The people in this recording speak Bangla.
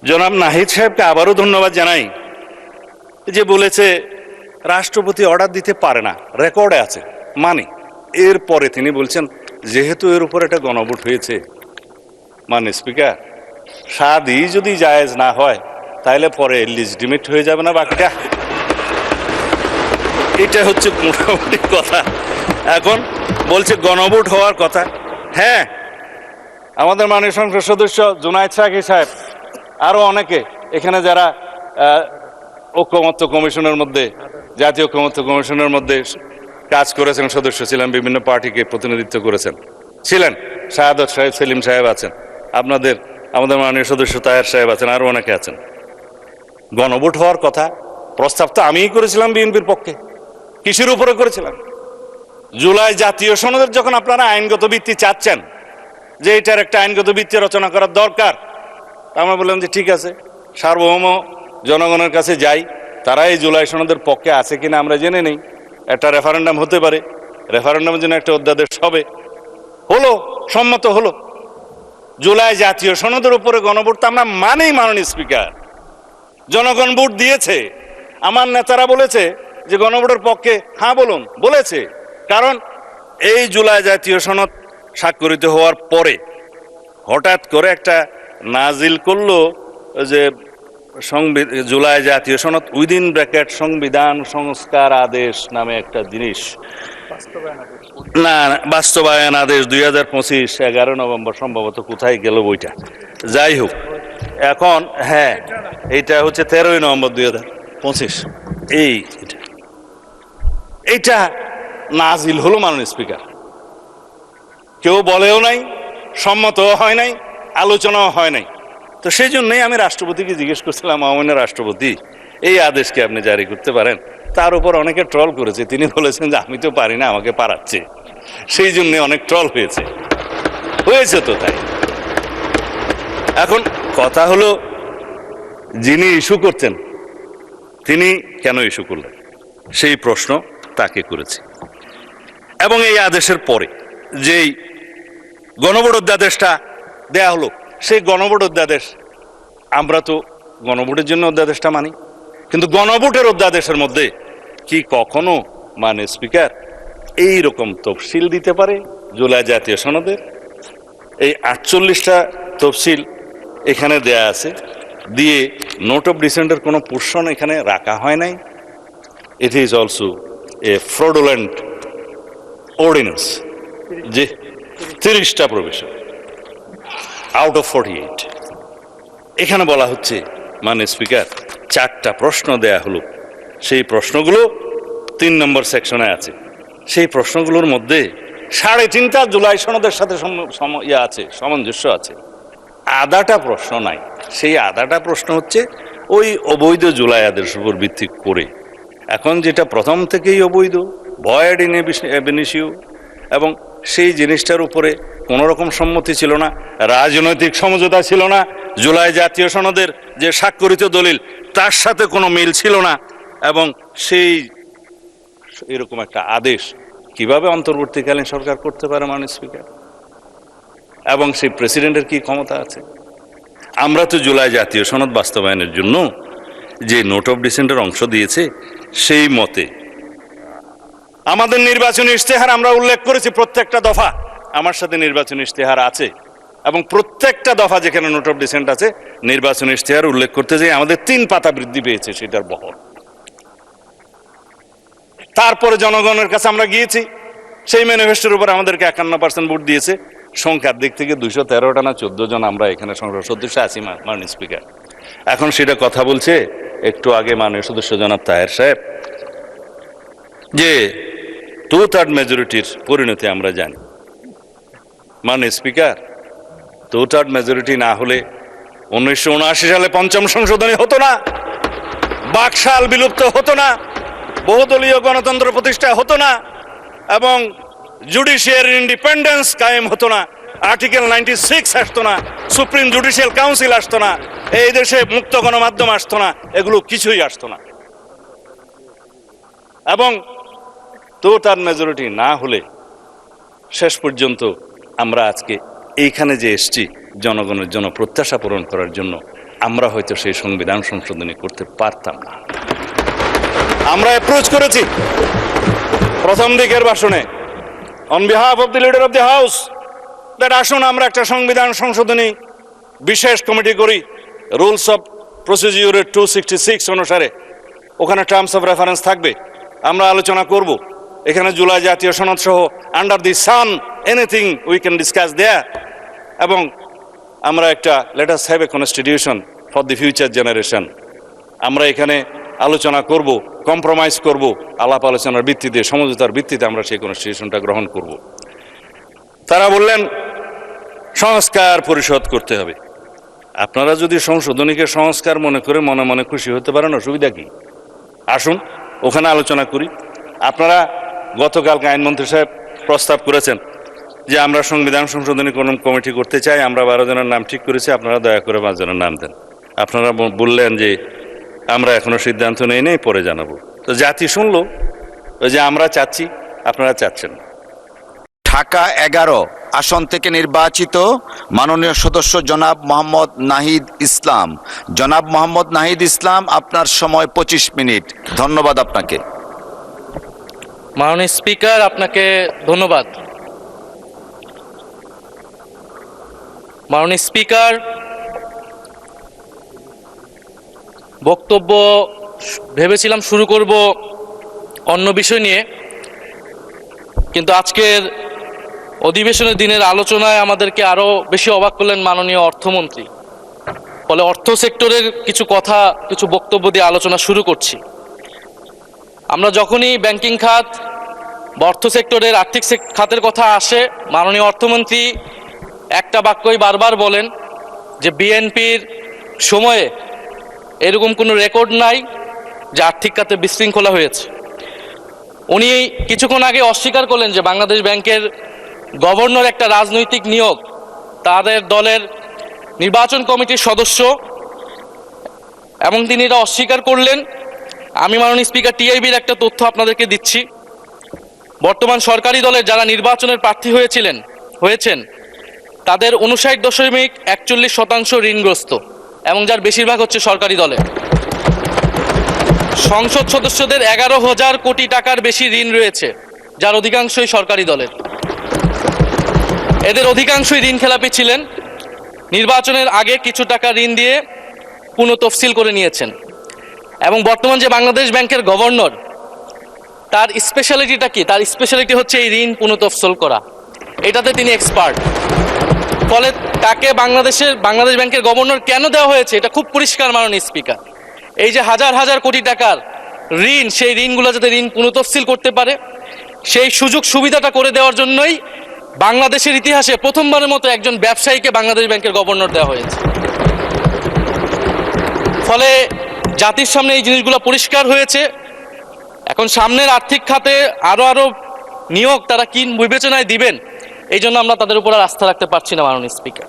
জনাব নাহিদ সাহেবকে আবারও ধন্যবাদ জানাই যে বলেছে রাষ্ট্রপতি অর্ডার দিতে পারে না, রেকর্ডে আছে, মানে এরপরে তিনি বলছেন যেহেতু এর উপর একটা গণভোট হয়েছে, মানে স্পিকার সাদই যদি জায়েজ না হয় তাহলে পরে লিজিটিমেট হয়ে যাবে না বাকিটা। এটা হচ্ছে মোটামুটি কথা। এখন বলছে গণভোট হওয়ার কথা। হ্যাঁ, আমাদের মাননীয় সংসদ সদস্য জুনায়েদ সাকি সাহেব, আরো অনেকে এখানে যারা ঐক্যমত্য কমিশনের মধ্যে, জাতীয় ঐক্যমত্য কমিশনের মধ্যে কাজ করেছেন, সদস্য ছিলেন, বিভিন্ন পার্টিকে প্রতিনিধিত্ব করেছেন, ছিলেন, শাহাদত সাহেব, সেলিম সাহেব আছেন, আমাদের মাননীয় সদস্য তাহের সাহেব আছেন, আরো অনেকে আছেন। গণভোট হওয়ার কথা প্রস্তাব তো আমিই করেছিলাম বিএনপির পক্ষে। কিসের উপরে করেছিলাম? জুলাই জাতীয় সনদের যখন আপনারা আইনগত ভিত্তি চাচ্ছেন যে এটার একটা আইনগত ভিত্তি রচনা করার দরকার, আমরা বললাম যে ঠিক আছে, সার্বভৌম জনগণের কাছে যাই, তারা এই জুলাই সনদের পক্ষে আছে কিনা আমরা জেনে নেই, একটা রেফারেন্ডাম হতে পারে, রেফারেন্ডামের জন্য একটা অধ্যাদেশ হবে, হলো, সম্মত হলো। জুলাই জাতীয় সনদের উপরে গণভোট তো আমরা মানেই, মাননীয় স্পিকার, জনগণ ভোট দিয়েছে। আমার নেতারা বলেছে যে গণভোটের পক্ষে হ্যাঁ বলুন, বলেছে, কারণ এই জুলাই জাতীয় সনদ স্বাক্ষরিত হওয়ার পরে হঠাৎ করে একটা নাজিল করলো যে জুলাই জাতীয় সনদ উইদিন ব্র্যাকেট সংবিধান সংস্কার আদেশ নামে একটা জিনিস, না বাস্তবায়ন আদেশ 2025 11 নভেম্বর সম্ভবত, কোথায় গেল বইটা, যাই হোক। এখন হ্যাঁ, এইটা হচ্ছে 13 নভেম্বর 2025, এইটা নাজিল হলো মাননীয় স্পিকার। কেউ বলেও নাই, সম্মতও হয় নাই, আলোচনাও হয় নাই। তো সেই জন্যই আমি রাষ্ট্রপতিকে জিজ্ঞেস করছিলাম, মাননীয় রাষ্ট্রপতি, এই আদেশকে আপনি জারি করতে পারেন? তার উপর অনেকে ট্রল করেছে, তিনি বলেছেন যে আমি তো পারি না, আমাকে পারাচ্ছে, সেই জন্য অনেক ট্রল হয়েছে তো তাই। এখন কথা হলো, যিনি ইস্যু করছেন তিনি কেন ইস্যু করলেন, সেই প্রশ্ন তাকে করেছে। এবং এই আদেশের পরে যেই গণভোট অধ্যাদেশটা দেয়া হলো, সেই গণভোট অধ্যাদেশ, আমরা তো গণভোটের জন্য অধ্যাদেশটা মানি, কিন্তু গণভোটের অধ্যাদেশের মধ্যে কি কখনো মানে স্পিকার এইরকম তফসিল দিতে পারে? জুলাই জাতীয় সনদের এই 48টা তফসিল এখানে দেয়া আছে, দিয়ে নোট অফ ডিসেন্টের কোনো পোর্শন এখানে রাখা হয় নাই। It is also a fraudulent ordinance, যে 30টা প্রভিশন আউট অফ 48। এখানে বলা হচ্ছে মানে স্পিকার 4টা প্রশ্ন দেয়া হলো, সেই প্রশ্নগুলো 3 নম্বর সেকশনে আছে। সেই প্রশ্নগুলোর মধ্যে 3.5টা জুলাই সনদের সাথে সামঞ্জস্য আছে, আধাটা প্রশ্ন নাই। সেই আধাটা প্রশ্ন হচ্ছে ওই অবৈধ জুলাই আদেশের উপর ভিত্তি করে। এখন যেটা প্রথম থেকেই অবৈধ, ভয়েড ইন এব ইনিশিও, এবং সেই জিনিসটার উপরে কোনো রকম সম্মতি ছিল না, রাজনৈতিক সমঝোতা ছিল না, জুলাই জাতীয় সনদের যে স্বাক্ষরিত দলিল তার সাথে কোনো মিল ছিল না, এবং সেই এরকম একটা আদেশ কিভাবে অন্তর্বর্তীকালীন সরকার করতে পারে মাননীয় স্পিকার? এবং সেই প্রেসিডেন্টের কি ক্ষমতা আছে? আমরা তো জুলাই জাতীয় সনদ বাস্তবায়নের জন্য যে নোট অফ ডিসেন্টের অংশ দিয়েছে, সেই মতে আমাদের নির্বাচনী ইশতেহার আমরা উল্লেখ করেছি, প্রত্যেকটা দফা আমার সাথে নির্বাচনী ইশতেহার আছে, এবং প্রত্যেকটা দফা যেখানে নোট অফ ডিসেন্ট আছে নির্বাচনী ইশতেহার উল্লেখ করতে যাই আমাদের 3 পাতা বৃদ্ধি পেয়েছে সেটার বহর। তারপরে জনগণের কাছে আমরা গিয়েছি, সেই ম্যানিফেস্টোর উপর আমাদেরকে 51% ভোট দিয়েছে। সংখ্যার দিক থেকে 213টা না 14 জন আমরা এখানে সংসদ সদস্য আছি মাননীয় স্পিকার। এখন সেটা কথা বলছে একটু আগে মাননীয় সদস্য জনাব তাহের সাহেব, যে 2/3 মেজরিটির পরিণতি আমরা জানি। মাননীয় স্পিকার, 2/3 মেজরিটি না হলে 1979 সালে 5ম সংশোধনী হতো না, বাকশাল বিলুপ্ত হতো না, বহুদলীয় গণতন্ত্র প্রতিষ্ঠা হতো না, এবং জুডিশিয়ারি ইন্ডিপেন্ডেন্স কায়েম হতো না, আর্টিকেল 96 আসতো না, সুপ্রিম জুডিশিয়াল কাউন্সিল আসতো না, এই দেশে মুক্ত গণমাধ্যম আসতো না, এগুলো কিছুই আসতো না। এবং 2/3 মেজরিটি না হলে শেষ পর্যন্ত আমরা আজকে এইখানে যে এসছি জনগণের জন্য প্রত্যাশা পূরণ করার জন্য, আমরা হয়তো সেই সংবিধান সংশোধনী করতে পারতাম না। আমরা অ্যাপ্রোচ করেছি প্রথম দিকের ভাষণে on behalf of the leader of the house, that আসুন আমরা একটা সংবিধান সংশোধনী বিশেষ কমিটি করি রুলস অফ প্রসিডিউরের 266 অনুসারে। ওখানে টার্মস অফ রেফারেন্স থাকবে, আমরা আলোচনা করব। এখানে জুলাই জাতীয় সনদ সহ under the sun anything we can discuss there. এবং আমরা একটা let us have a constitution for the future generation. আমরা এখানে আলোচনা করব, কম্প্রোমাইজ করব, আলাপ আলোচনার ভিত্তিতে, সমঝোতার ভিত্তিতে আমরা সেই কনস্টিটিউশনটা গ্রহণ করব। তারা বললেন সংস্কার পরিষদ করতে হবে। আপনারা যদি সংশোধনীকে সংস্কার মনে করে মনে মনে খুশি হতে পারেন, অসুবিধা কি? আসুন ওখানে আলোচনা করি। আপনারা গতকালকে আইনমন্ত্রী সাহেব প্রস্তাব করেছেন যে আমরা সংবিধান সংশোধনী কোন কমিটি করতে চাই, আমরা 12 জনের নাম ঠিক করেছি, আপনারা দয়া করে 5 জনের নাম দেন। আপনারা বললেন যে আমরা এখনো সিদ্ধান্ত নেই, পরে জানাবো। তো জাতি শুনলো যে আমরা চাচ্ছি, আপনারা চাচ্ছেন। ঢাকা 11 আসন থেকে নির্বাচিত মাননীয় সদস্য জনাব মোহাম্মদ নাহিদ ইসলাম। জনাব মোহাম্মদ নাহিদ ইসলাম, আপনার সময় 25 মিনিট। ধন্যবাদ আপনাকে। মাননীয় স্পিকার, আপনাকে ধন্যবাদ। মাননীয় স্পিকার, বক্তব্য ভেবেছিলাম শুরু করব অন্য বিষয় নিয়ে, কিন্তু আজকের অধিবেশনের দিনের আলোচনায় আমাদেরকে আরও বেশি অবাক করলেন মাননীয় অর্থমন্ত্রী। ফলে অর্থ সেক্টরের কিছু কথা, কিছু বক্তব্য দিয়ে আলোচনা শুরু করছি। আমরা যখনই ব্যাংকিং খাত বা অর্থ সেক্টরের আর্থিক খাতের কথা আসে, মাননীয় অর্থমন্ত্রী একটা বাক্যই বারবার বলেন যে বিএনপির সময়ে এরকম কোনো রেকর্ড নাই যে আর্থিক খাতে বিশৃঙ্খলা হয়েছে। উনি কিছুক্ষণ আগে অস্বীকার করলেন যে বাংলাদেশ ব্যাংকের গভর্নর একটা রাজনৈতিক নিয়োগ, তাদের দলের নির্বাচন কমিটির সদস্য, এবং তিনি এটা অস্বীকার করলেন। আমি মাননীয় স্পিকার টিআইবির একটা তথ্য আপনাদেরকে দিচ্ছি। বর্তমান সরকারি দলের যারা নির্বাচনের প্রার্থী হয়েছেন তাদের 59.41% ঋণগ্রস্ত, এবং যার বেশিরভাগ হচ্ছে সরকারি দলে। সংসদ সদস্যদের 11,000 কোটি টাকার বেশি ঋণ রয়েছে, যার অধিকাংশই সরকারি দলের। এদের অধিকাংশই ঋণ খেলাপি ছিলেন, নির্বাচনের আগে কিছু টাকা ঋণ দিয়ে পুনঃতফসিল করে নিয়েছেন। এবং বর্তমান যে বাংলাদেশ ব্যাংকের গভর্নর, তার স্পেশালিটিটা কি? তার স্পেশালিটি হচ্ছে এই ঋণ পুনঃতফসিল করা, এটাতে তিনি এক্সপার্ট। ফলে তাকে বাংলাদেশ ব্যাংকের গভর্নর কেন দেওয়া হয়েছে এটা খুব পরিষ্কার মাননীয় স্পিকার। এই যে হাজার হাজার কোটি টাকার ঋণ, সেই ঋণগুলো যাতে ঋণ পুনঃতফসিল করতে পারে, সেই সুযোগ সুবিধাটা করে দেওয়ার জন্যই বাংলাদেশের ইতিহাসে প্রথমবারের মতো একজন ব্যবসায়ীকে বাংলাদেশ ব্যাংকের গভর্নর দেওয়া হয়েছে। ফলে জাতির সামনে এই জিনিসগুলো পরিষ্কার হয়েছে। এখন সামনের আর্থিক খাতে আরো নিয়োগ তারা কি বিবেচনায় দিবেন, এই জন্য আমরা তাদের উপর আর আস্থা রাখতে পারছি না মাননীয় স্পিকার।